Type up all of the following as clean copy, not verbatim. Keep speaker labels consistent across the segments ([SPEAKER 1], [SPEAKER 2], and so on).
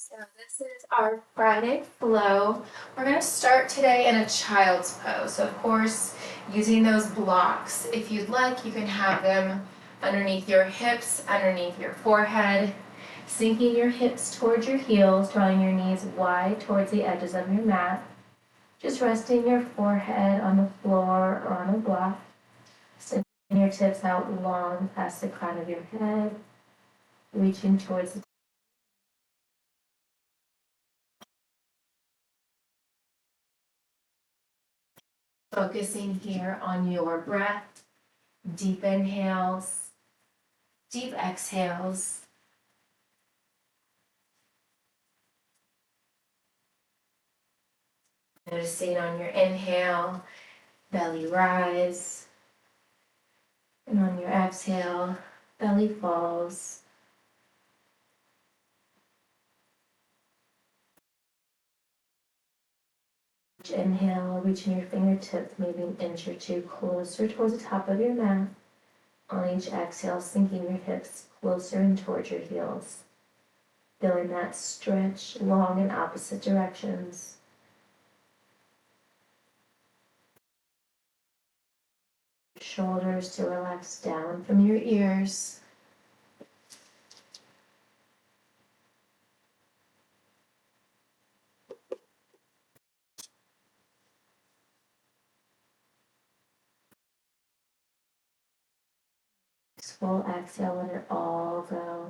[SPEAKER 1] So this is our Friday flow. We're going to start today in a child's pose. So of course, using those blocks. If you'd like, you can have them underneath your hips, underneath your forehead, sinking your hips towards your heels, drawing your knees wide towards the edges of your mat. Just resting your forehead on the floor or on a block. Sending your tips out long past the crown of your head, reaching towards the focusing here on your breath, deep inhales, deep exhales. Noticing on your inhale, belly rise, and on your exhale, belly falls. Each inhale, reaching your fingertips maybe an inch or two closer towards the top of your mat. On each exhale, sinking your hips closer and towards your heels. Feeling that stretch long in opposite directions. Shoulders to relax down from your ears. Full exhale, let it all go.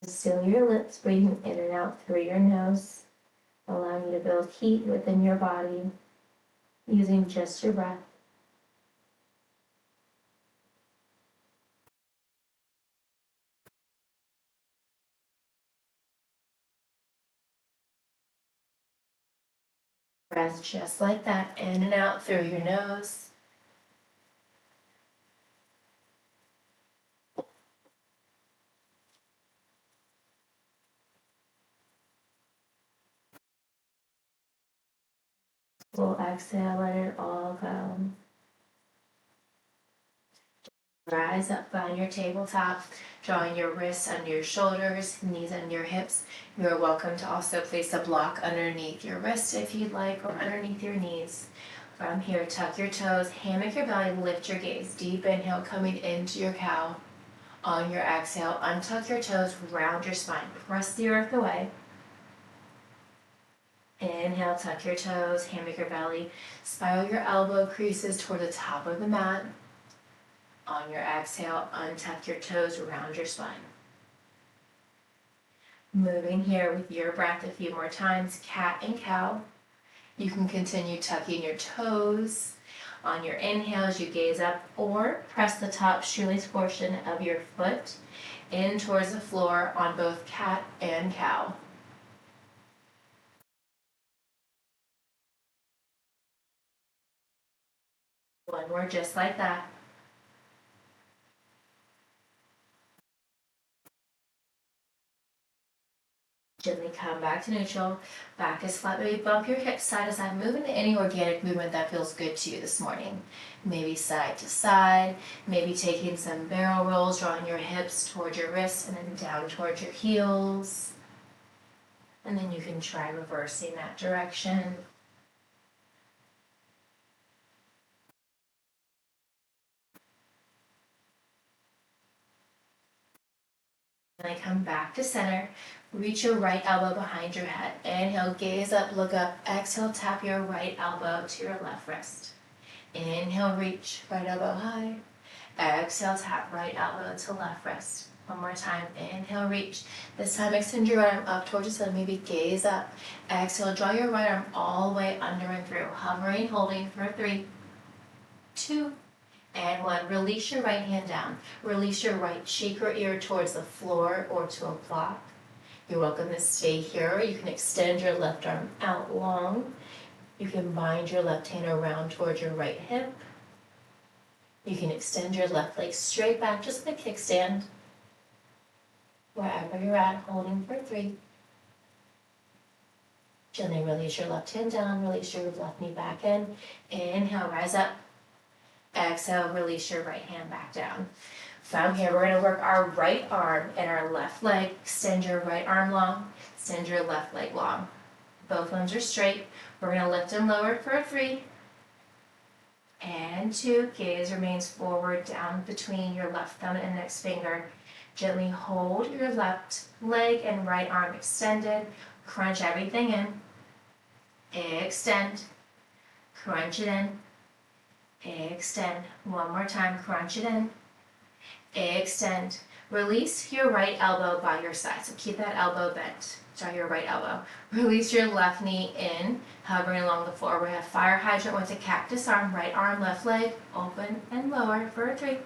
[SPEAKER 1] Seal your lips, breathing in and out through your nose, allowing you to build heat within your body using just your breath. Breath just like that, in and out through your nose. Full exhale, let it all go. Rise up on your tabletop, drawing your wrists under your shoulders, knees under your hips. You're welcome to also place a block underneath your wrist if you'd like, or underneath your knees. From here, tuck your toes, hammock your belly, lift your gaze. Deep inhale, coming into your cow. On your exhale, untuck your toes, round your spine, press the earth away. Inhale, tuck your toes, hammock your belly, spiral your elbow creases toward the top of the mat. On your exhale, untuck your toes, round your spine. Moving here with your breath a few more times, cat and cow. You can continue tucking your toes. On your inhale, as you gaze up, or press the top shoelace portion of your foot in towards the floor on both cat and cow. One more just like that. Gently come back to neutral. Back is flat. Maybe bump your hips side to side. Move into any organic movement that feels good to you this morning. Maybe side to side. Maybe taking some barrel rolls, drawing your hips towards your wrists and then down towards your heels. And then you can try reversing that direction. And come back to center. Reach your right elbow behind your head. Inhale, gaze up, look up. Exhale, tap your right elbow to your left wrist. Inhale, reach, right elbow high. Exhale, tap right elbow to left wrist. One more time. Inhale, reach. This time extend your right arm up towards the sun. Maybe gaze up. Exhale, draw your right arm all the way under and through. Hovering, holding for 3, 2, and 1. Release your right hand down. Release your right cheek or ear towards the floor or to a block. You're welcome to stay here. You can extend your left arm out long. You can bind your left hand around towards your right hip. You can extend your left leg straight back, just like a kickstand. Wherever you're at, holding for 3. Gently release your left hand down, release your left knee back in. Inhale, rise up. Exhale, release your right hand back down. From here, we're gonna work our right arm and our left leg. Extend your right arm long, extend your left leg long. Both limbs are straight. We're gonna lift and lower for 3 and 2. Gaze remains forward down between your left thumb and index finger. Gently hold your left leg and right arm extended. Crunch everything in. Extend. Crunch it in. Extend. One more time. Crunch it in. Extend. Release your right elbow by your side. So keep that elbow bent. Draw your right elbow. Release your left knee in, hovering along the floor. We have fire hydrant with a cactus arm. Right arm, left leg, open and lower for 3.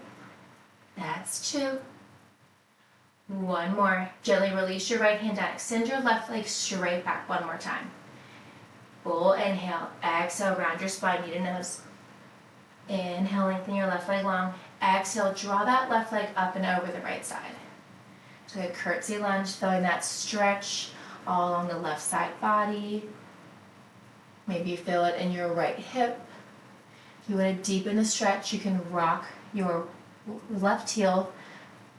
[SPEAKER 1] That's 2. One more. Gently release your right hand down. Extend your left leg straight back one more time. Full inhale. Exhale, round your spine, knee to nose. Inhale, lengthen your left leg long. Exhale, draw that left leg up and over the right side. So a curtsy lunge, feeling that stretch all along the left side body. Maybe you feel it in your right hip. If you want to deepen the stretch, you can rock your left heel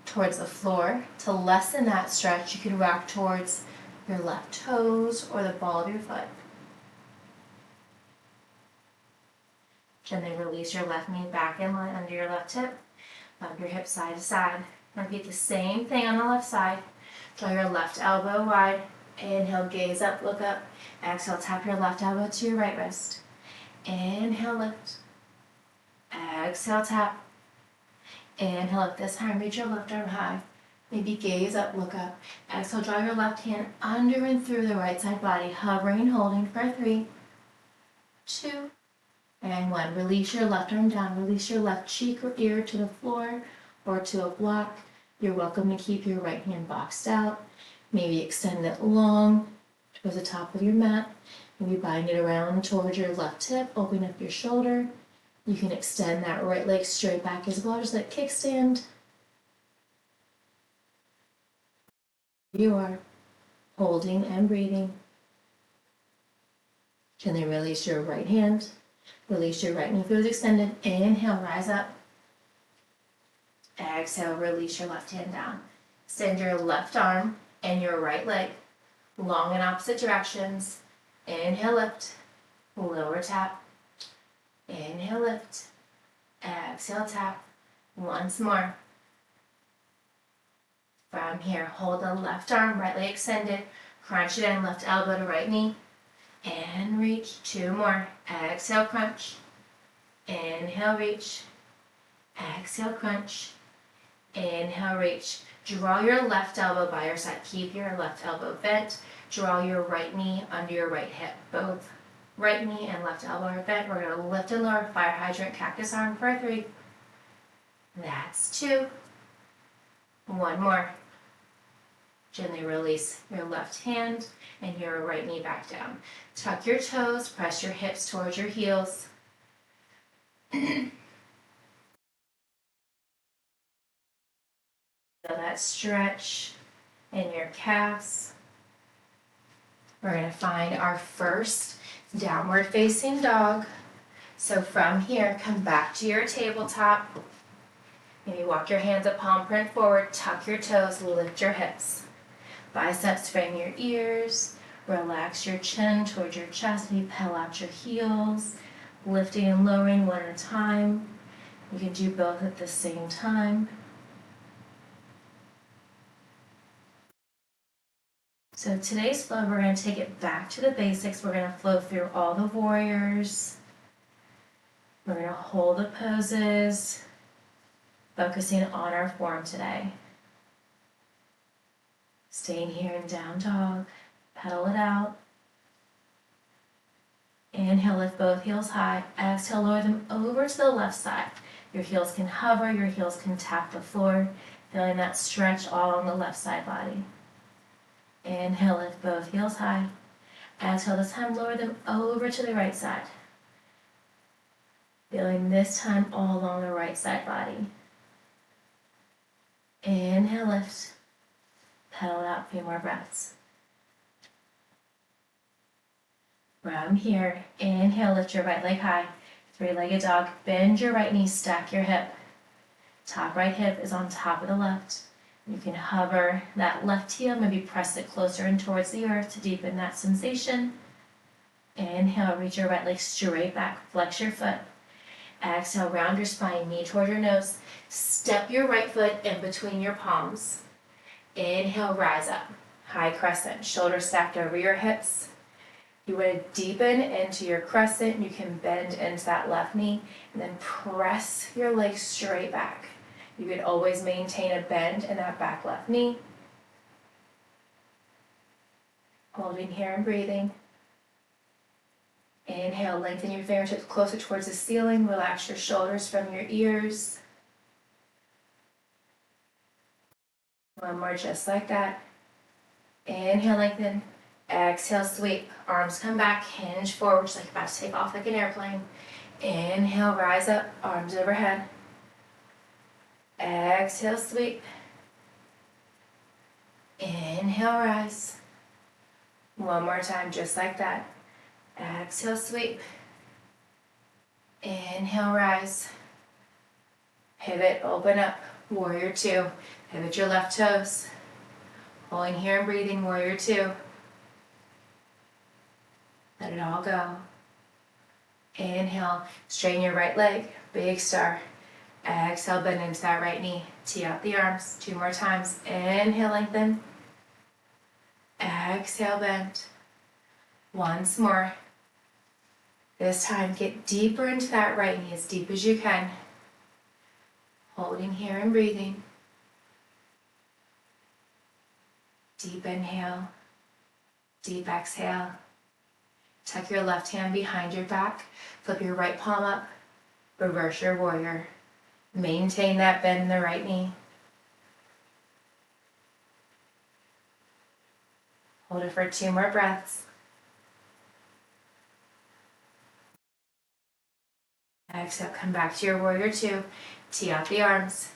[SPEAKER 1] towards the floor. To lessen that stretch, you can rock towards your left toes or the ball of your foot. Gently release your left knee back in line under your left hip. Bump your hips side to side. Repeat the same thing on the left side. Draw your left elbow wide. Inhale, gaze up, look up. Exhale, tap your left elbow to your right wrist. Inhale, lift. Exhale, tap. Inhale, lift. This time, reach your left arm high. Maybe gaze up, look up. Exhale, draw your left hand under and through the right side body, hovering and holding for 3, 2, and 1. Release your left arm down. Release your left cheek or ear to the floor or to a block. You're welcome to keep your right hand boxed out. Maybe extend it long towards the top of your mat. Maybe bind it around towards your left hip. Open up your shoulder. You can extend that right leg straight back as well, just like kickstand. You are holding and breathing. Gently release your right hand. Release your right knee feels extended. Inhale, rise up. Exhale, release your left hand down. Extend your left arm and your right leg long in opposite directions. Inhale, lift. Lower tap. Inhale, lift. Exhale, tap. Once more. From here, hold the left arm, right leg extended. Crunch it in, left elbow to right knee. And reach. 2 more. Exhale, crunch. Inhale, reach. Exhale, crunch. Inhale, reach. Draw your left elbow by your side. Keep your left elbow bent. Draw your right knee under your right hip. Both right knee and left elbow are bent. We're going to lift and lower. Fire hydrant, cactus arm for 3. That's 2. 1 more. Gently release your left hand and your right knee back down. Tuck your toes. Press your hips towards your heels. Feel that stretch in your calves. We're going to find our first downward facing dog. So from here, come back to your tabletop. Maybe walk your hands up, palm print forward, tuck your toes, lift your hips. Biceps frame your ears. Relax your chin towards your chest. Maybe pedal out your heels, lifting and lowering one at a time. You can do both at the same time. So today's flow, we're going to take it back to the basics. We're going to flow through all the warriors. We're going to hold the poses, focusing on our form today. Staying here in down dog, pedal it out. Inhale, lift both heels high. Exhale, lower them over to the left side. Your heels can hover, your heels can tap the floor, feeling that stretch all on the left side body. Inhale, lift both heels high. Exhale, this time lower them over to the right side. Feeling this time all along the right side body. Inhale, lift. Pedal out, a few more breaths. From here, inhale, lift your right leg high. 3-legged dog, bend your right knee, stack your hip. Top right hip is on top of the left. You can hover that left heel, maybe press it closer in towards the earth to deepen that sensation. Inhale, reach your right leg straight back, flex your foot. Exhale, round your spine, knee toward your nose. Step your right foot in between your palms. Inhale, rise up. High crescent, shoulders stacked over your hips. You want to deepen into your crescent. You can bend into that left knee and then press your legs straight back. You can always maintain a bend in that back left knee. Holding here and breathing. Inhale, lengthen your fingertips closer towards the ceiling. Relax your shoulders from your ears. One more just like that. Inhale, lengthen. Exhale, sweep. Arms come back, hinge forward, just like you're about to take off like an airplane. Inhale, rise up, arms overhead. Exhale, sweep. Inhale, rise. One more time, just like that. Exhale, sweep. Inhale, rise. Pivot, open up. Warrior two. Pivot your left toes. Holding here and breathing, warrior two. Let it all go. Inhale, straighten your right leg, big star. Exhale, bend into that right knee. Tee out the arms, 2 more times. Inhale, lengthen. Exhale, bend. Once more. This time, get deeper into that right knee, as deep as you can. Holding here and breathing. Deep inhale, deep exhale. Tuck your left hand behind your back, flip your right palm up, reverse your warrior. Maintain that bend in the right knee. Hold it for 2 more breaths. Exhale, come back to your warrior two. Tee out the arms.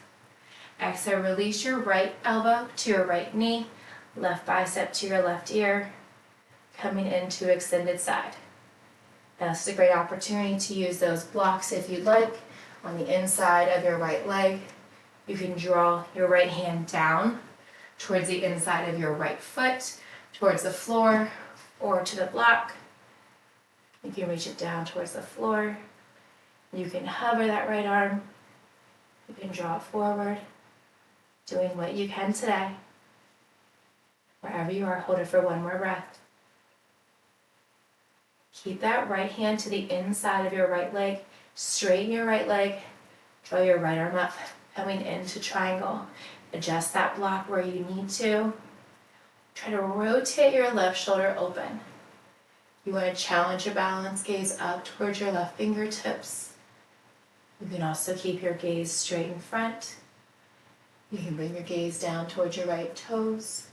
[SPEAKER 1] Exhale, release your right elbow to your right knee, left bicep to your left ear, coming into extended side. Now this is a great opportunity to use those blocks if you'd like on the inside of your right leg. You can draw your right hand down towards the inside of your right foot, towards the floor or to the block. You can reach it down towards the floor. You can hover that right arm. You can draw it forward, doing what you can today. Wherever you are, hold it for 1 more breath. Keep that right hand to the inside of your right leg. Straighten your right leg. Draw your right arm up, coming into triangle. Adjust that block where you need to. Try to rotate your left shoulder open. You want to challenge your balance, gaze up towards your left fingertips. You can also keep your gaze straight in front. You can bring your gaze down towards your right toes.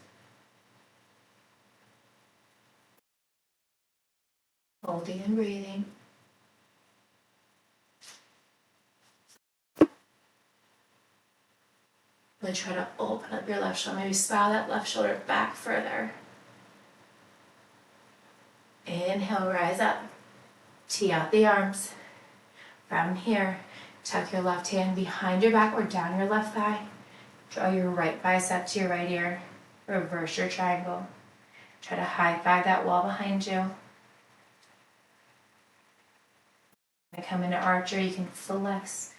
[SPEAKER 1] Holding and breathing. Then try to open up your left shoulder. Maybe spiral that left shoulder back further. Inhale, rise up. Tee out the arms. From here, tuck your left hand behind your back or down your left thigh. Draw your right bicep to your right ear. Reverse your triangle. Try to high five that wall behind you. When you come into archer, you can flex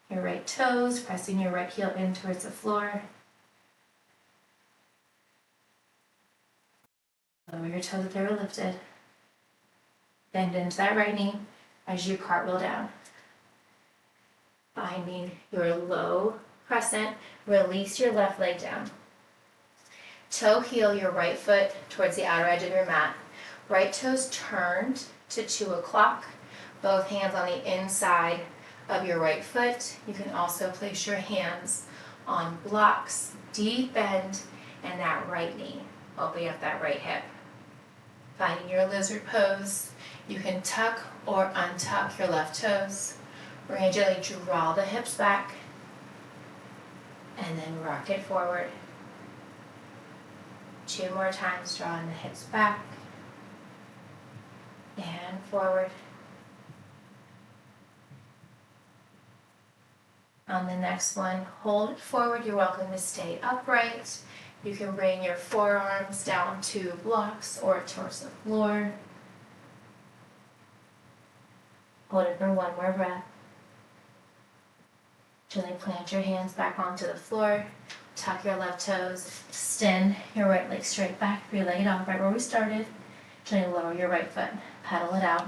[SPEAKER 1] your right toes, pressing your right heel in towards the floor. Lower your toes if they were lifted. Bend into that right knee as you cartwheel down. Finding your low crescent, release your left leg down. Toe heel your right foot towards the outer edge of your mat. Right toes turned to 2 o'clock. Both hands on the inside of your right foot. You can also place your hands on blocks, deep bend, and that right knee, opening up that right hip. Finding your lizard pose, you can tuck or untuck your left toes. We're going to gently draw the hips back and then rock it forward. 2 more times, drawing the hips back and forward. On the next one, hold it forward. You're welcome to stay upright. You can bring your forearms down to blocks or towards the floor. Hold it for one more breath. Gently plant your hands back onto the floor. Tuck your left toes. Extend your right leg straight back. 3-legged dog, right where we started. Gently lower your right foot. Pedal it out.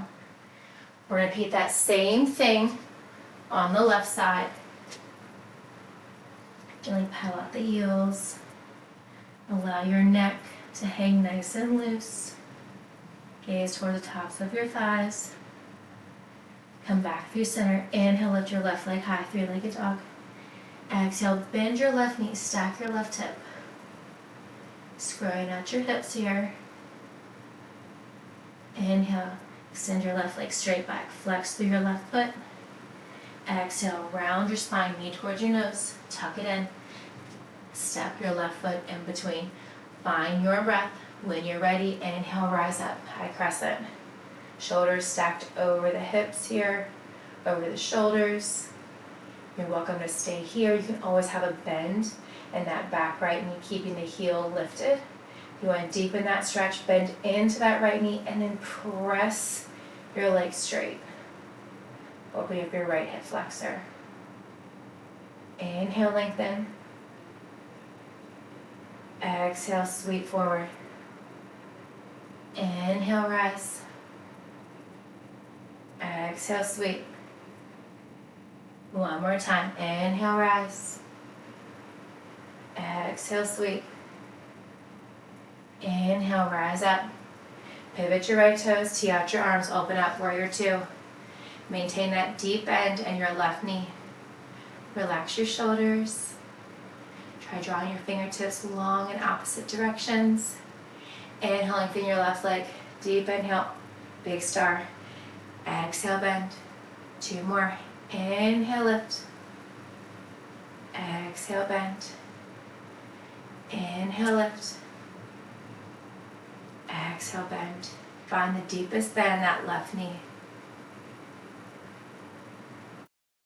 [SPEAKER 1] We're going to repeat that same thing on the left side. Gently pedal out the heels. Allow your neck to hang nice and loose. Gaze toward the tops of your thighs. Come back through center. Inhale, lift your left leg high, 3-legged dog. Exhale, bend your left knee, stack your left hip. Squaring out your hips here. Inhale, extend your left leg straight back, flex through your left foot. Exhale, round your spine, knee towards your nose, tuck it in. Step your left foot in between. Find your breath. When you're ready, inhale, rise up, high crescent. Shoulders stacked over the hips here, over the shoulders. You're welcome to stay here. You can always have a bend in that back right knee, keeping the heel lifted. You want to deepen that stretch, bend into that right knee, and then press your leg straight. Open up your right hip flexor. Inhale, lengthen. Exhale, sweep forward. Inhale, rise. Exhale, sweep. One more time. Inhale, rise. Exhale, sweep. Inhale, rise up. Pivot your right toes, tee out your arms, open up, warrior two. Maintain that deep bend in your left knee. Relax your shoulders. Try drawing your fingertips long in opposite directions. Inhale, lengthen your left leg. Deep inhale, big star. Exhale, bend. Two more. Inhale, lift. Exhale, bend. Inhale, lift. Exhale, bend. Find the deepest bend in that left knee.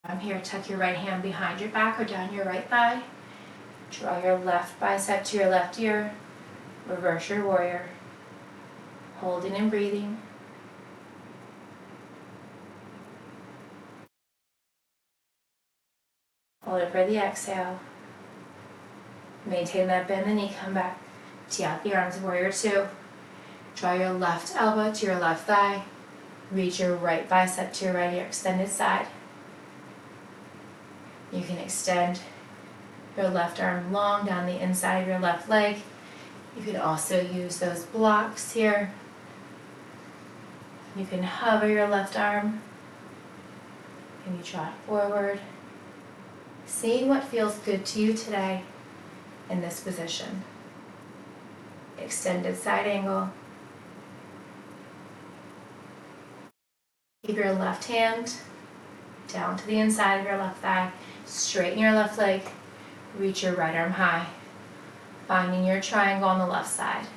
[SPEAKER 1] From here, tuck your right hand behind your back or down your right thigh. Draw your left bicep to your left ear. Reverse your warrior. Holding and breathing. Hold it for the exhale. Maintain that bend in the knee, come back. Tee out the arms, warrior two. Draw your left elbow to your left thigh. Reach your right bicep to your right ear, extended side. You can extend your left arm long down the inside of your left leg. You can also use those blocks here. You can hover your left arm. And you draw it forward. Seeing what feels good to you today in this position. Extended side angle. Keep your left hand down to the inside of your left thigh. Straighten your left leg. Reach your right arm high. Finding your triangle on the left side.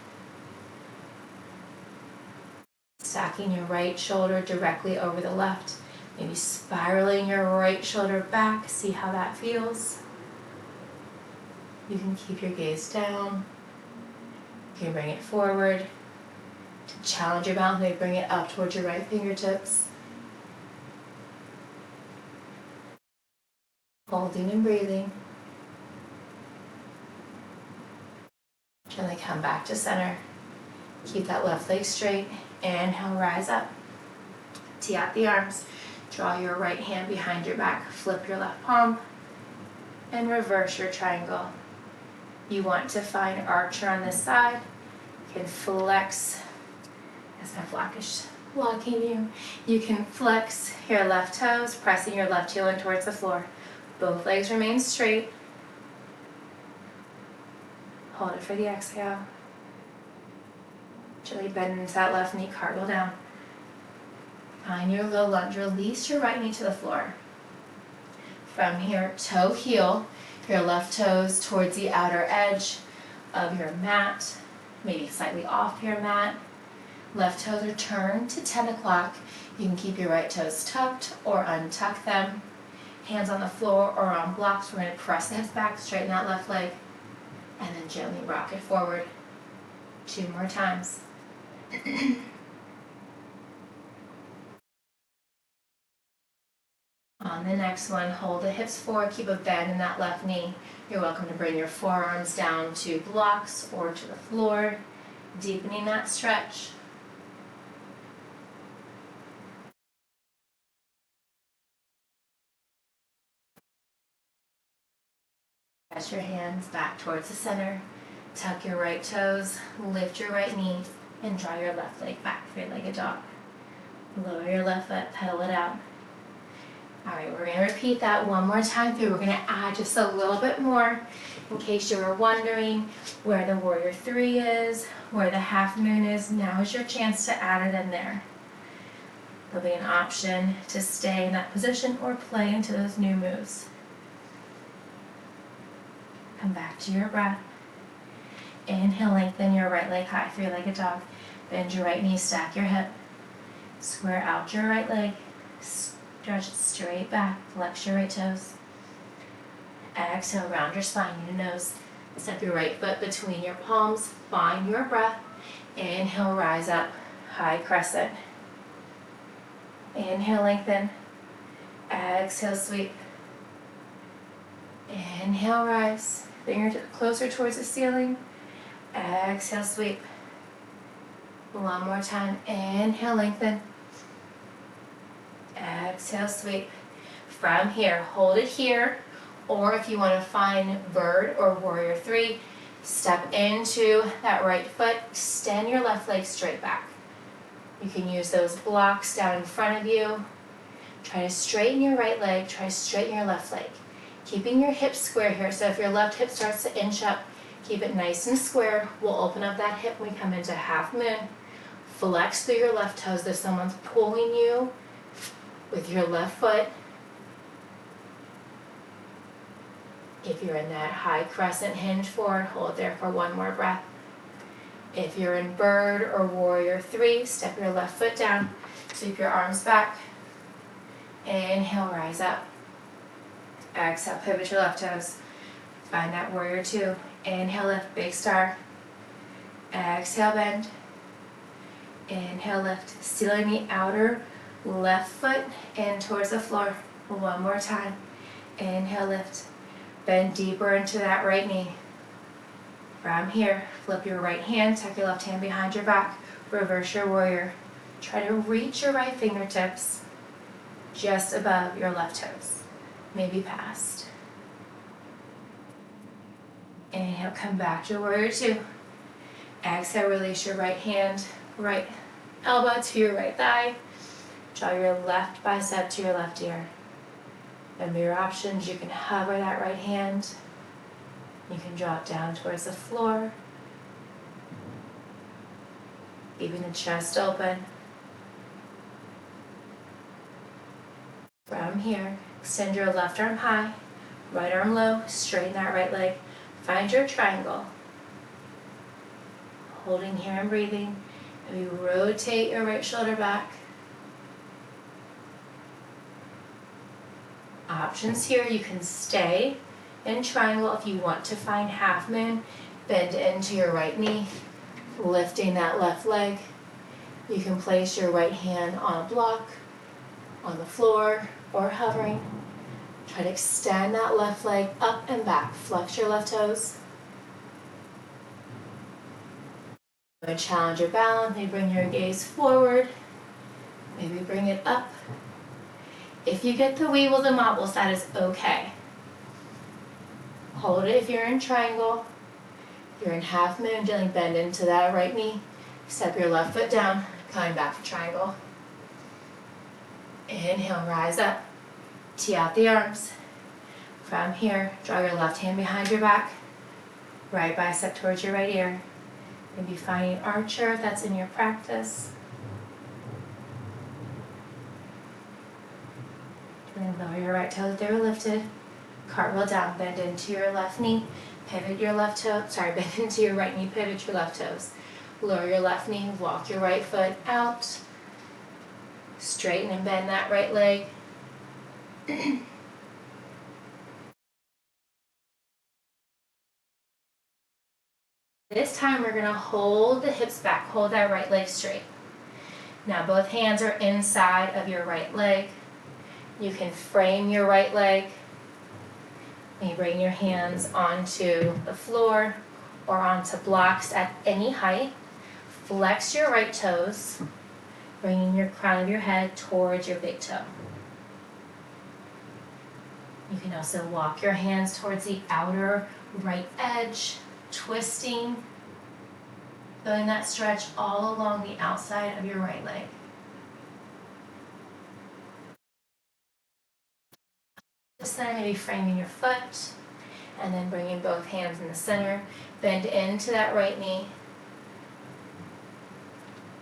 [SPEAKER 1] Stacking your right shoulder directly over the left. Maybe spiraling your right shoulder back. See how that feels. You can keep your gaze down. You can bring it forward. To challenge your balance, maybe bring it up towards your right fingertips. Holding and breathing. Gently come back to center. Keep that left leg straight. Inhale, rise up. Tee out the arms. Draw your right hand behind your back. Flip your left palm. And reverse your triangle. You want to find archer on this side. You can flex. That's my blockish blocking you. You can flex your left toes, pressing your left heel in towards the floor. Both legs remain straight. Hold it for the exhale. Gently bend into that left knee, cartwheel down. Find your low lunge. Release your right knee to the floor. From here, toe heel, your left toes towards the outer edge of your mat, maybe slightly off your mat. Left toes are turned to 10 o'clock. You can keep your right toes tucked or untuck them. hands on the floor or on blocks. We're going to press the hips back, straighten that left leg, and then gently rock it forward. 2 more times. On the next one, hold the hips forward, keep a bend in that left knee. You're welcome to bring your forearms down to blocks or to the floor, deepening that stretch. Press your hands back towards the center. Tuck your right toes, lift your right knee, and draw your left leg back, three-legged dog. Lower your left foot, pedal it out. All right, we're going to repeat that one more time through. We're going to add just a little bit more in case you were wondering where the warrior 3 is, where the half moon is. Now is your chance to add it in there. There'll be an option to stay in that position or play into those new moves. Come back to your breath. Inhale, lengthen your right leg high, three-legged dog. Bend your right knee, stack your hip. Square out your right leg. Stretch it straight back, flex your right toes. Exhale, round your spine, knee to nose. Step your right foot between your palms, find your breath. Inhale, rise up, high crescent. Inhale, lengthen. Exhale, sweep. Inhale, rise. Finger closer towards the ceiling. Exhale, sweep. One more time. Inhale, lengthen. Exhale, sweep. From here, hold it here, or if you want to find bird or warrior 3, step into that right foot, extend your left leg straight back. You can use those blocks down in front of you. Try to straighten your right leg, try to straighten your left leg. Keeping your hips square here, so if your left hip starts to inch up, keep it nice and square. We'll open up that hip when we come into half moon. Flex through your left toes if someone's pulling you with your left foot. If you're in that high crescent hinge forward, hold there for one more breath. If you're in bird or warrior 3, step your left foot down, sweep your arms back. Inhale, rise up. Exhale, pivot your left toes. Find that warrior 2. Inhale, lift, big star. Exhale, bend. Inhale, lift. Stealing the outer left foot in towards the floor. One more time. Inhale, lift. Bend deeper into that right knee. From here, flip your right hand, tuck your left hand behind your back. Reverse your warrior. Try to reach your right fingertips just above your left toes, maybe past. Inhale, come back to warrior 2. Exhale, release your right hand, right elbow to your right thigh. Draw your left bicep to your left ear. And your options, you can hover that right hand. You can draw it down towards the floor. Keeping the chest open. From here, extend your left arm high, right arm low, straighten that right leg. Find your triangle. Holding here and breathing. And you rotate your right shoulder back. Options here, you can stay in triangle if you want to find half moon. Bend into your right knee, lifting that left leg. You can place your right hand on a block, on the floor, or hovering. Try to extend that left leg up and back. Flex your left toes. Challenge your balance. Maybe bring your gaze forward. Maybe bring it up. If you get the weebles and wobbles, that is okay. Hold it if you're in triangle. If you're in half moon, gently bend into that right knee. Step your left foot down, coming back to triangle. Inhale, rise up. Tee out the arms. From here, draw your left hand behind your back. Right bicep towards your right ear. Maybe finding archer if that's in your practice. And then lower your right toes if they were lifted. Cartwheel down, bend into your left knee. Pivot your left toe, bend into your right knee, pivot your left toes. Lower your left knee, walk your right foot out. Straighten and bend that right leg. This time we're gonna hold the hips back, hold that right leg straight. Now both hands are inside of your right leg. You can frame your right leg. You bring your hands onto the floor or onto blocks at any height. Flex your right toes, bringing your crown of your head towards your big toe. You can also walk your hands towards the outer right edge, twisting, feeling that stretch all along the outside of your right leg. This time, maybe framing your foot, and then bringing both hands in the center. Bend into that right knee.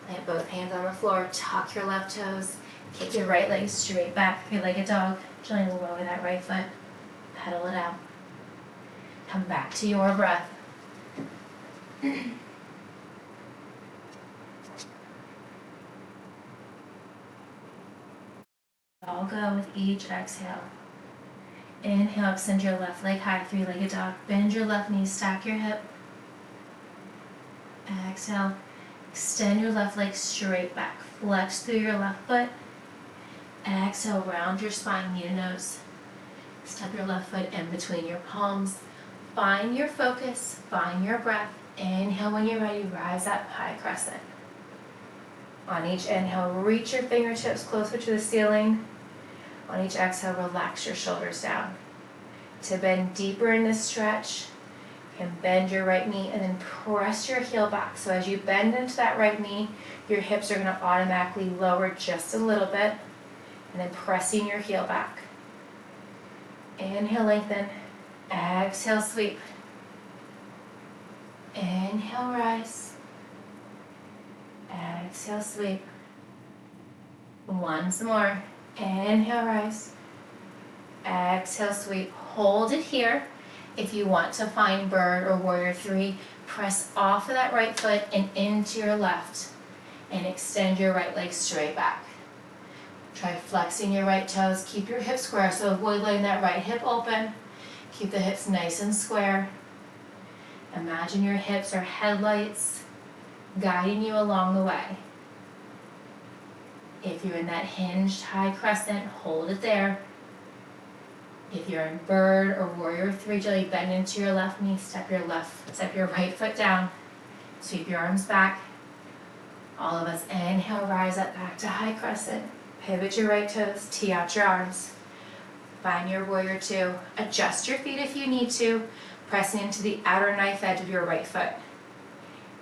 [SPEAKER 1] Plant both hands on the floor, tuck your left toes, kick your right leg straight back, feel like a dog, gently lower that right foot, pedal it out. Come back to your breath. All go with each exhale. Inhale, extend your left leg high, three-legged dog. Bend your left knee, stack your hip. Exhale, extend your left leg straight back. Flex through your left foot. Exhale, round your spine, knee to nose. Step your left foot in between your palms. Find your focus, find your breath. Inhale, when you're ready, rise up, high crescent. On each inhale, reach your fingertips closer to the ceiling. On each exhale, relax your shoulders down. To bend deeper in this stretch, you can bend your right knee and then press your heel back. So as you bend into that right knee, your hips are going to automatically lower just a little bit, and then pressing your heel back. Inhale, lengthen. Exhale, sweep. Inhale, rise. Exhale, sweep. Once more. Inhale, rise. Exhale, sweep. Hold it here. If you want to find bird or warrior three, press off of that right foot and into your left. And extend your right leg straight back. Try flexing your right toes. Keep your hips square, so avoid letting that right hip open. Keep the hips nice and square. Imagine your hips are headlights guiding you along the way. If you're in that hinged high crescent, hold it there. If you're in bird or warrior three, gently bend into your left knee, step your right foot down, sweep your arms back. All of us inhale, rise up back to high crescent. Pivot your right toes, tee out your arms. Find your warrior two. Adjust your feet if you need to, pressing into the outer knife edge of your right foot.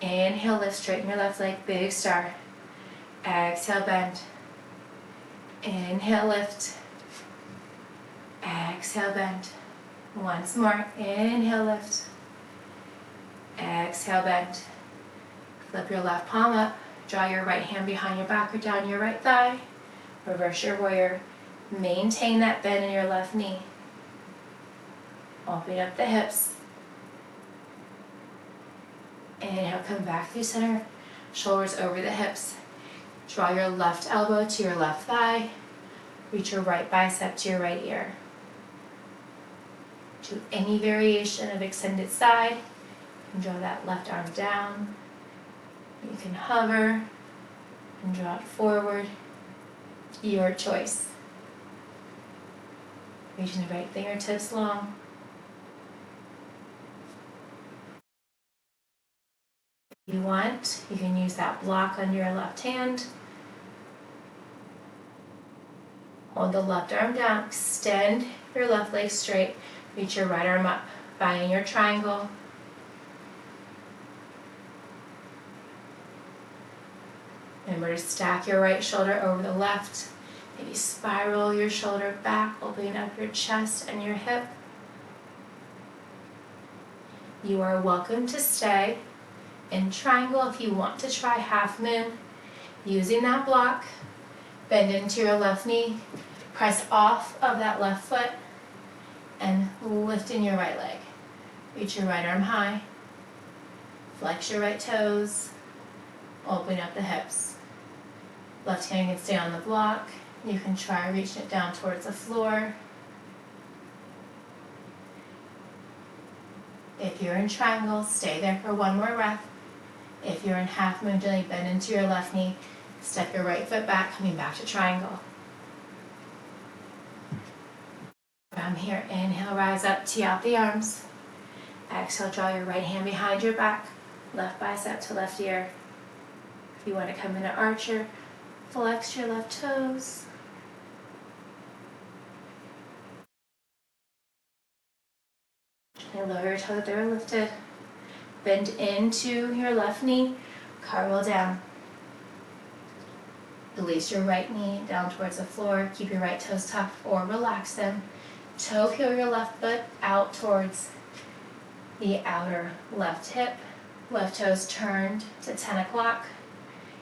[SPEAKER 1] Inhale, lift, straighten your left leg, big star. Exhale, bend. Inhale, lift. Exhale, bend. Once more. Inhale, lift. Exhale, bend. Flip your left palm up. Draw your right hand behind your back or down your right thigh. Reverse your warrior. Maintain that bend in your left knee. Open up the hips. Inhale, come back through center. Shoulders over the hips. Draw your left elbow to your left thigh. Reach your right bicep to your right ear. Do any variation of extended side. You can draw that left arm down. You can hover and draw it forward. Your choice. Reaching the right fingertips long. If you want, you can use that block under your left hand. Hold the left arm down, extend your left leg straight, reach your right arm up, finding your triangle. Remember to stack your right shoulder over the left. Maybe spiral your shoulder back, opening up your chest and your hip. You are welcome to stay in triangle if you want to try half moon. Using that block, bend into your left knee, press off of that left foot, and lift in your right leg. Reach your right arm high, flex your right toes, open up the hips. Left hand can stay on the block. You can try reaching it down towards the floor. If you're in triangle, stay there for one more breath. If you're in half moon, gently bend into your left knee. Step your right foot back, coming back to triangle. From here, inhale, rise up, tee out the arms. Exhale, draw your right hand behind your back, left bicep to left ear. If you want to come into archer, flex your left toes. And lower your toes, they're lifted. Bend into your left knee, cartwheel down. Release your right knee down towards the floor. Keep your right toes tucked or relax them. Toe heel your left foot out towards the outer left hip. Left toes turned to 10 o'clock.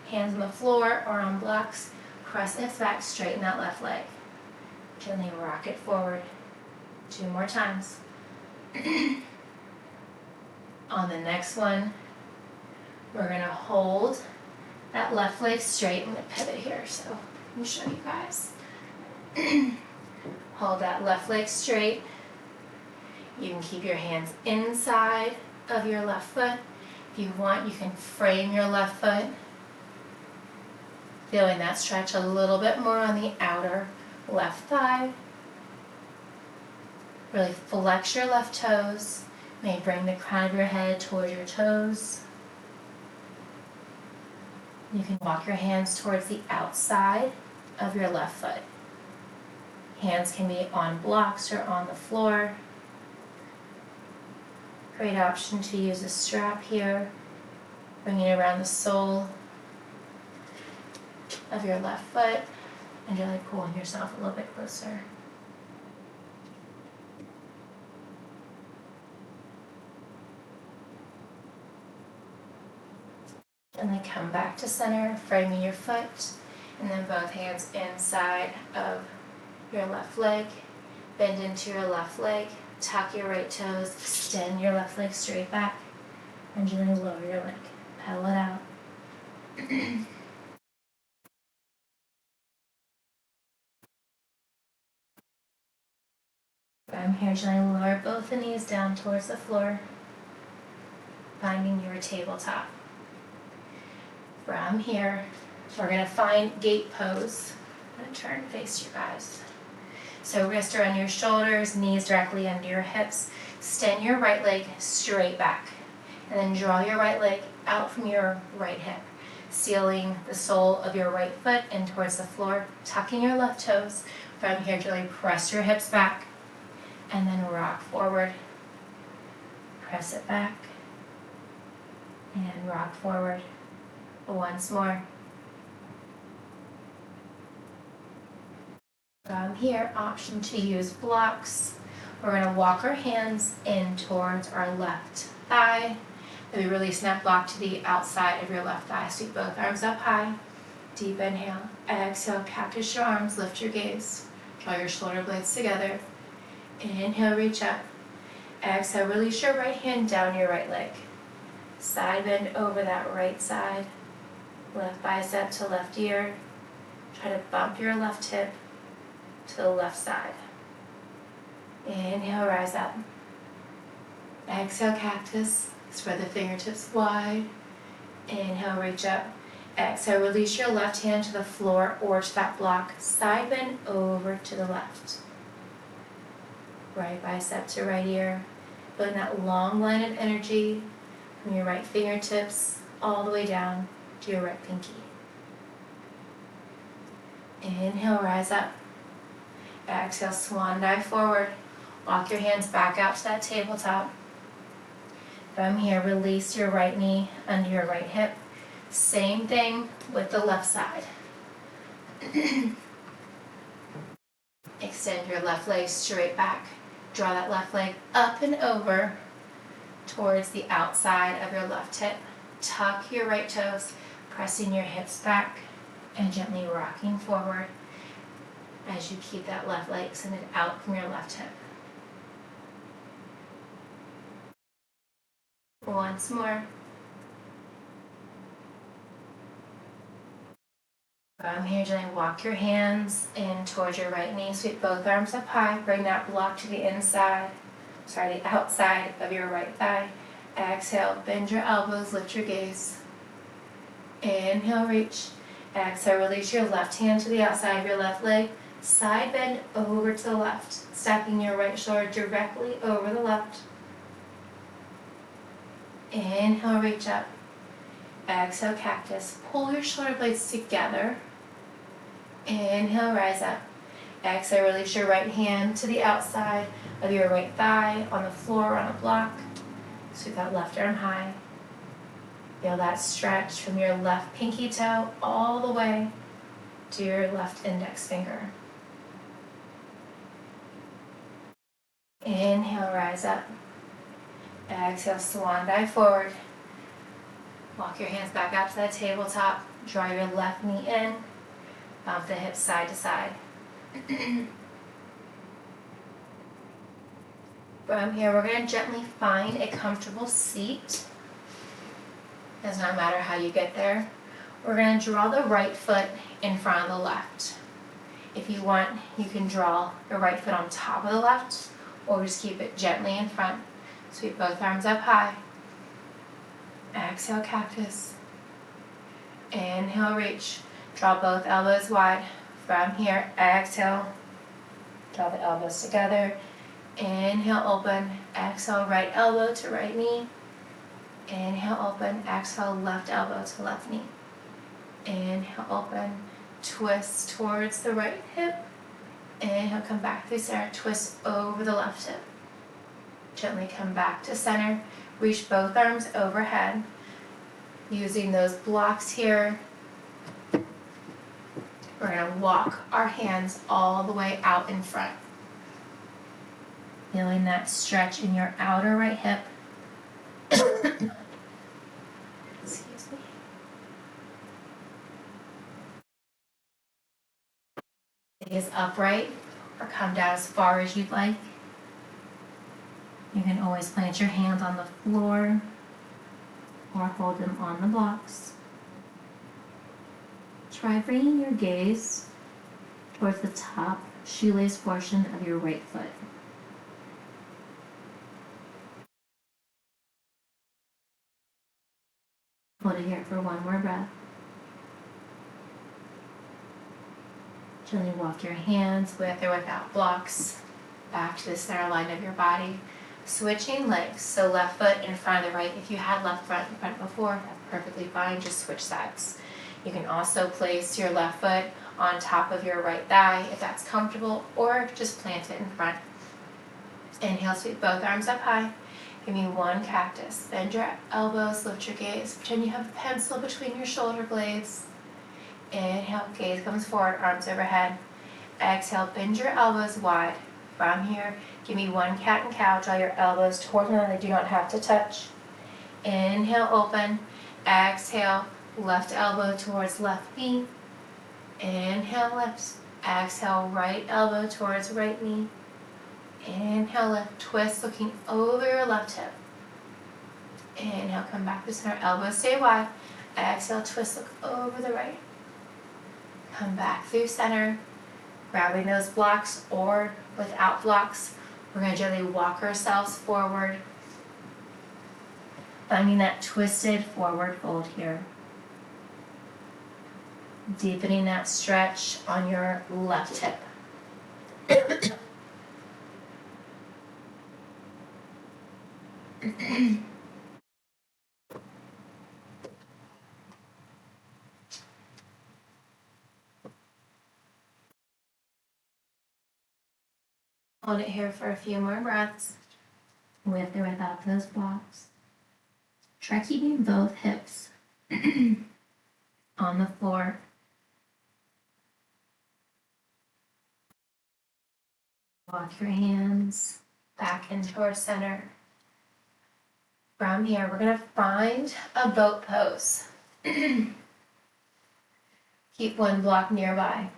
[SPEAKER 1] Hands on the floor or on blocks. Press the hips back, straighten that left leg. Gently rock it forward. 2 more times. On the next one, we're going to hold that left leg straight. I'm going to pivot here so let me show you guys. Hold that left leg straight. You can keep your hands inside of your left foot. If you want, you can frame your left foot. Feeling that stretch a little bit more on the outer left thigh. Really flex your left toes. May bring the crown of your head towards your toes. You can walk your hands towards the outside of your left foot. Hands can be on blocks or on the floor. Great option to use a strap here. Bring it around the sole of your left foot and gently pulling yourself a little bit closer. And then come back to center, framing your foot, and then both hands inside of your left leg. Bend into your left leg, tuck your right toes, extend your left leg straight back, and gently lower your leg. Pedal it out. From here, gently lower both the knees down towards the floor, finding your tabletop. From here, we're going to find gate pose. I'm going to turn and face you guys. So wrists around your shoulders, knees directly under your hips. Extend your right leg straight back. And then draw your right leg out from your right hip, sealing the sole of your right foot in towards the floor, tucking your left toes. From here, gently press your hips back, and then rock forward. Press it back, and rock forward. Once more. From here, option to use blocks. We're going to walk our hands in towards our left thigh. Then we release that block to the outside of your left thigh. Sweep both arms up high. Deep inhale. Exhale, cactus your arms, lift your gaze. Draw your shoulder blades together. Inhale, reach up. Exhale, release your right hand down your right leg. Side bend over that right side. Left bicep to left ear. Try to bump your left hip to the left side. Inhale, rise up. Exhale, cactus. Spread the fingertips wide. Inhale, reach up. Exhale, release your left hand to the floor or to that block. Side bend over to the left. Right bicep to right ear. Building that long line of energy from your right fingertips all the way down to your right pinky. Inhale, rise up. Exhale, swan dive forward. Walk your hands back out to that tabletop. From here, release your right knee under your right hip. Same thing with the left side. Extend your left leg straight back. Draw that left leg up and over towards the outside of your left hip. Tuck your right toes, pressing your hips back and gently rocking forward as you keep that left leg extended out from your left hip. Once more. From here, gently walk your hands in towards your right knee. Sweep both arms up high. Bring that block to the inside. the outside of your right thigh. Exhale, bend your elbows, lift your gaze. Inhale, reach. Exhale, release your left hand to the outside of your left leg. Side bend over to the left, stacking your right shoulder directly over the left. Inhale, reach up. Exhale, cactus. Pull your shoulder blades together. Inhale, rise up. Exhale, release your right hand to the outside of your right thigh on the floor on a block. Sweep that left arm high. Feel that stretch from your left pinky toe all the way to your left index finger. Inhale, rise up. Exhale, swan dive forward. Walk your hands back out to that tabletop. Draw your left knee in. Bump the hips side to side. From here, we're going to gently find a comfortable seat. Does not matter how you get there. We're going to draw the right foot in front of the left. If you want, you can draw the right foot on top of the left, or just keep it gently in front. Sweep both arms up high. Exhale, cactus. Inhale, reach. Draw both elbows wide. From here, exhale. Draw the elbows together. Inhale, open. Exhale, right elbow to right knee. Inhale, open. Exhale, left elbow to left knee. Inhale, open. Twist towards the right hip. Inhale, come back through center. Twist over the left hip. Gently come back to center. Reach both arms overhead. Using those blocks here, we're going to walk our hands all the way out in front. Feeling that stretch in your outer right hip. Excuse me. Gaze upright or come down as far as you'd like. You can always plant your hands on the floor or hold them on the blocks. Try bringing your gaze towards the top shoelace portion of your right foot. Hold it here for one more breath. Gently walk your hands with or without blocks back to the center line of your body. Switching legs, so left foot in front of the right. If you had left front in front before, that's perfectly fine, just switch sides. You can also place your left foot on top of your right thigh if that's comfortable, or just plant it in front. Inhale, sweep both arms up high. Give me one cactus. Bend your elbows, lift your gaze. Pretend you have a pencil between your shoulder blades. Inhale, gaze comes forward, arms overhead. Exhale, bend your elbows wide. From here, give me one cat and cow. Draw your elbows towards one another. They do not have to touch. Inhale, open. Exhale, left elbow towards left knee. Inhale, lifts. Exhale, right elbow towards right knee. Inhale, lift. Twist, looking over your left hip. Inhale, come back to center. Elbows stay wide. Exhale, twist, look over the right. Come back through center. Grabbing those blocks or without blocks, we're going to gently walk ourselves forward. Finding that twisted forward fold here. Deepening that stretch on your left hip. Hold it here for a few more breaths, with or without those blocks. Try keeping both hips on the floor. Walk your hands back into our center. From here, we're going to find a boat pose. Keep one block nearby.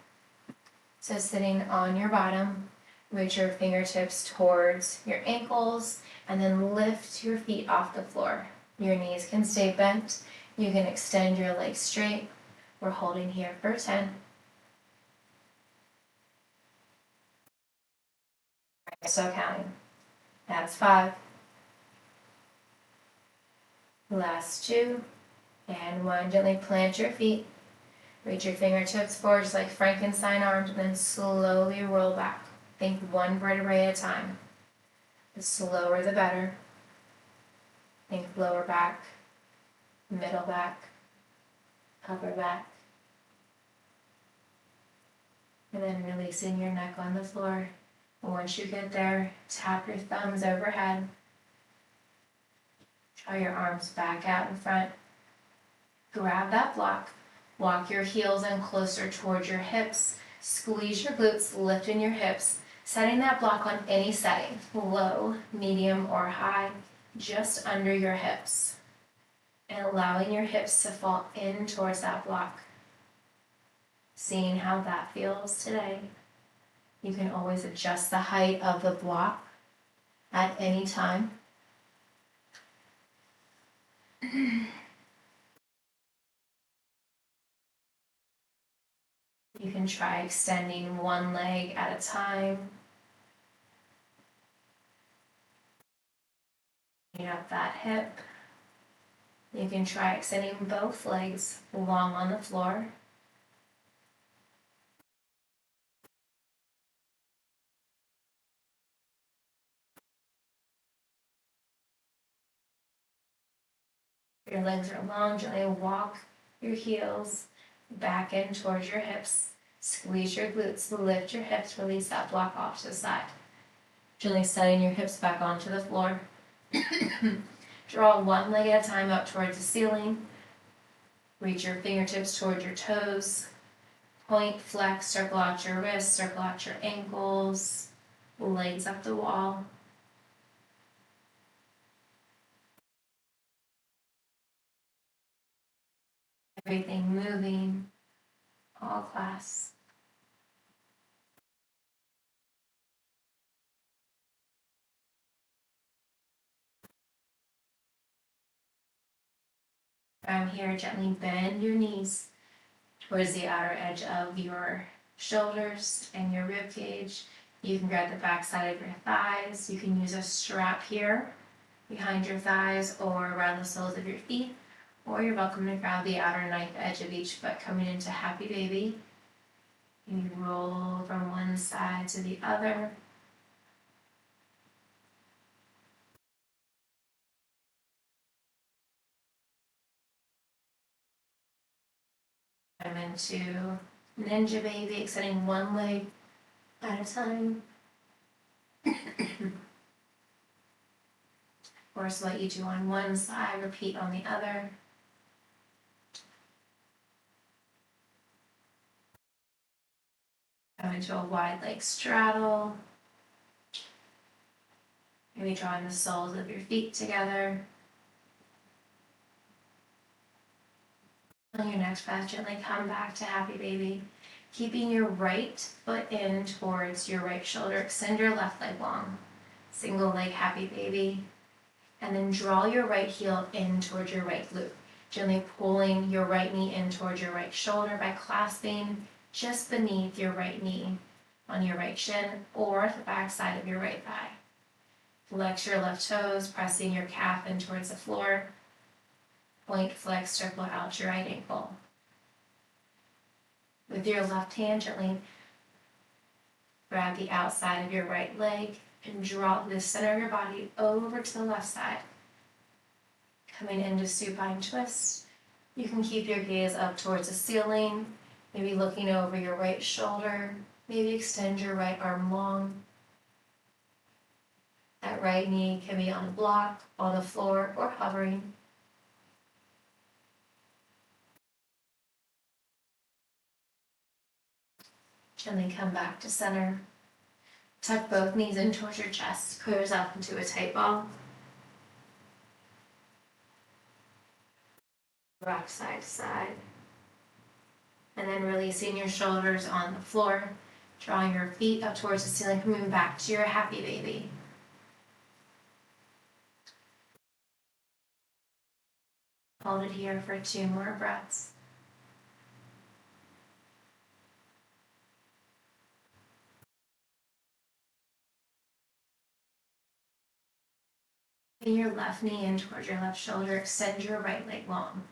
[SPEAKER 1] So sitting on your bottom, reach your fingertips towards your ankles, and then lift your feet off the floor. Your knees can stay bent. You can extend your legs straight. We're holding here for 10. Still counting. That's 5. Last 2. And 1. Gently plant your feet. Reach your fingertips forward just like Frankenstein arms, and then slowly roll back. Think 1 vertebrae at a time. The slower the better. Think lower back, middle back, upper back. And then releasing your neck on the floor. Once you get there, tap your thumbs overhead. Draw your arms back out in front. Grab that block. Walk your heels in closer towards your hips. Squeeze your glutes, lifting your hips. Setting that block on any setting, low, medium, or high, just under your hips. And allowing your hips to fall in towards that block. Seeing how that feels today. You can always adjust the height of the block at any time. You can try extending 1 leg at a time. Bring up that hip. You can try extending both legs long on the floor. Your legs are long, gently walk your heels back in towards your hips. Squeeze your glutes, lift your hips, release that block off to the side. Gently setting your hips back onto the floor. Draw 1 leg at a time up towards the ceiling. Reach your fingertips towards your toes. Point, flex, circle out your wrists, circle out your ankles. Legs up the wall. Everything moving, all class. From here, gently bend your knees towards the outer edge of your shoulders and your rib cage. You can grab the back side of your thighs. You can use a strap here behind your thighs or around the soles of your feet. Or you're welcome to grab the outer ninth edge of each foot coming into happy baby. You roll from one side to the other. I'm into ninja baby, extending 1 leg at a time. Or so what you do on one side, repeat on the other. Come into a wide leg straddle. Maybe drawing the soles of your feet together. On your next breath, gently come back to happy baby. Keeping your right foot in towards your right shoulder. Extend your left leg long. Single leg happy baby. And then draw your right heel in towards your right glute. Gently pulling your right knee in towards your right shoulder by clasping just beneath your right knee on your right shin or the back side of your right thigh. Flex your left toes, pressing your calf in towards the floor. Point, flex, circle out your right ankle. With your left hand, gently grab the outside of your right leg and draw the center of your body over to the left side. Coming into supine twist. You can keep your gaze up towards the ceiling, maybe looking over your right shoulder, maybe extend your right arm long. That right knee can be on a block, on the floor, or hovering. Gently come back to center. Tuck both knees in towards your chest. Put yourself into a tight ball. Rock side to side. And then releasing your shoulders on the floor. Drawing your feet up towards the ceiling. Coming back to your happy baby. Hold it here for 2 more breaths. Bring your left knee in towards your left shoulder. Extend your right leg long.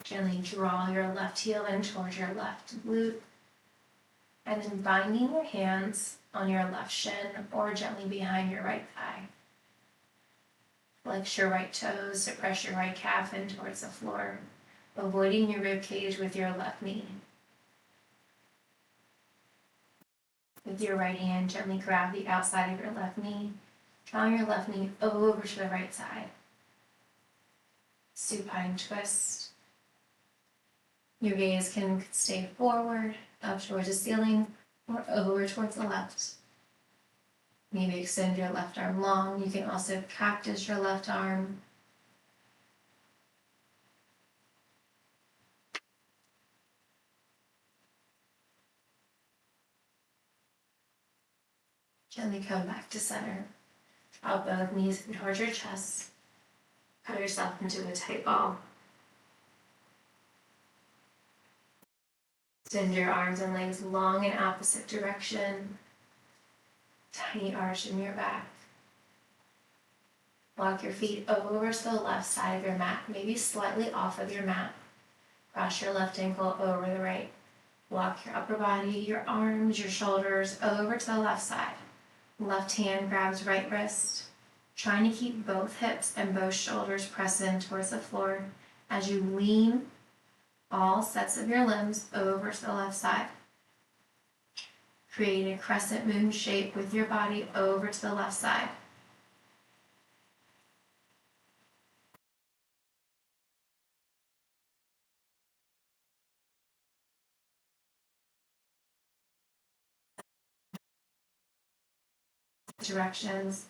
[SPEAKER 1] Gently draw your left heel in towards your left glute. And then binding your hands on your left shin or gently behind your right thigh. Flex your right toes to press your right calf in towards the floor, avoiding your rib cage with your left knee. With your right hand, gently grab the outside of your left knee, drawing your left knee over to the right side. Supine twist. Your gaze can stay forward, up towards the ceiling, or over towards the left. Maybe extend your left arm long. You can also cactus your left arm. Gently come back to center. Draw both knees towards your chest. Cut yourself into a tight ball. Extend your arms and legs long in opposite direction. Tiny arch in your back. Walk your feet over to the left side of your mat, maybe slightly off of your mat. Cross your left ankle over the right. Walk your upper body, your arms, your shoulders over to the left side. Left hand grabs right wrist, trying to keep both hips and both shoulders pressed in towards the floor as you lean all sets of your limbs over to the left side. Create a crescent moon shape with your body over to the left side. Directions,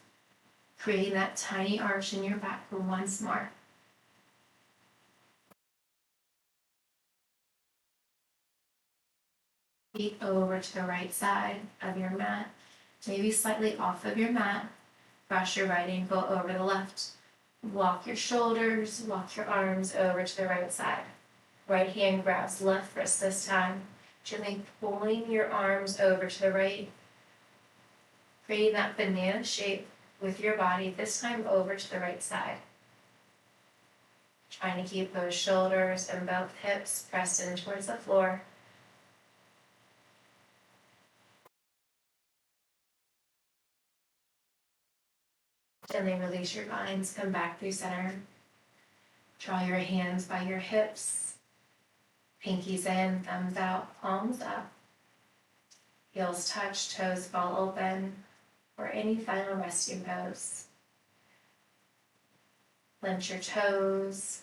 [SPEAKER 1] creating that tiny arch in your back for once more. Feet over to the right side of your mat, maybe slightly off of your mat. Cross your right ankle over the left. Walk your shoulders, walk your arms over to the right side. Right hand grabs left wrist this time, gently pulling your arms over to the right. Creating that banana shape with your body, this time over to the right side. Trying to keep those shoulders and both hips pressed in towards the floor. Gently release your binds, come back through center. Draw your hands by your hips. Pinkies in, thumbs out, palms up. Heels touch, toes fall open, or any final resting pose. Clench your toes,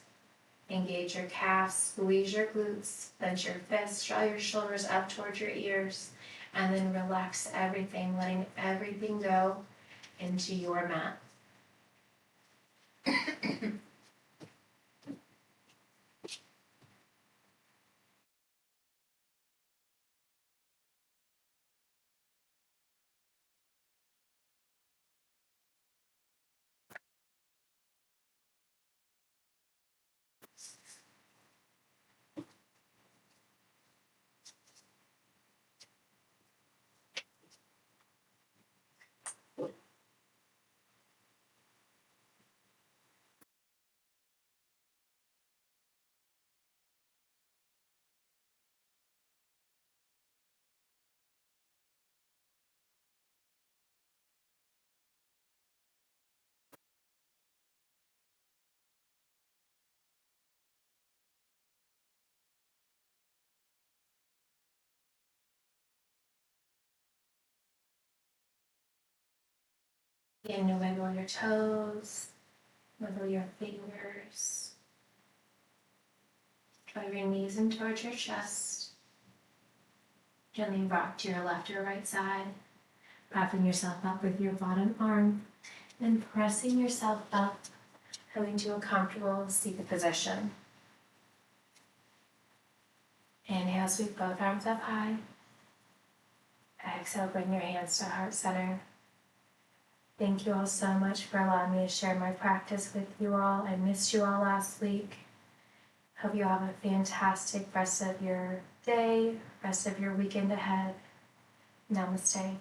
[SPEAKER 1] engage your calves, squeeze your glutes, clench your fists, draw your shoulders up towards your ears, and then relax everything, letting everything go into your mat. Begin to wiggle your toes, wiggle your fingers. Drive your knees in towards your chest. Gently rock to your left or right side, wrapping yourself up with your bottom arm, and pressing yourself up, coming to a comfortable seated position. Inhale, sweep both arms up high. Exhale, bring your hands to heart center. Thank you all so much for allowing me to share my practice with you all. I missed you all last week. Hope you have a fantastic rest of your day, rest of your weekend ahead. Namaste.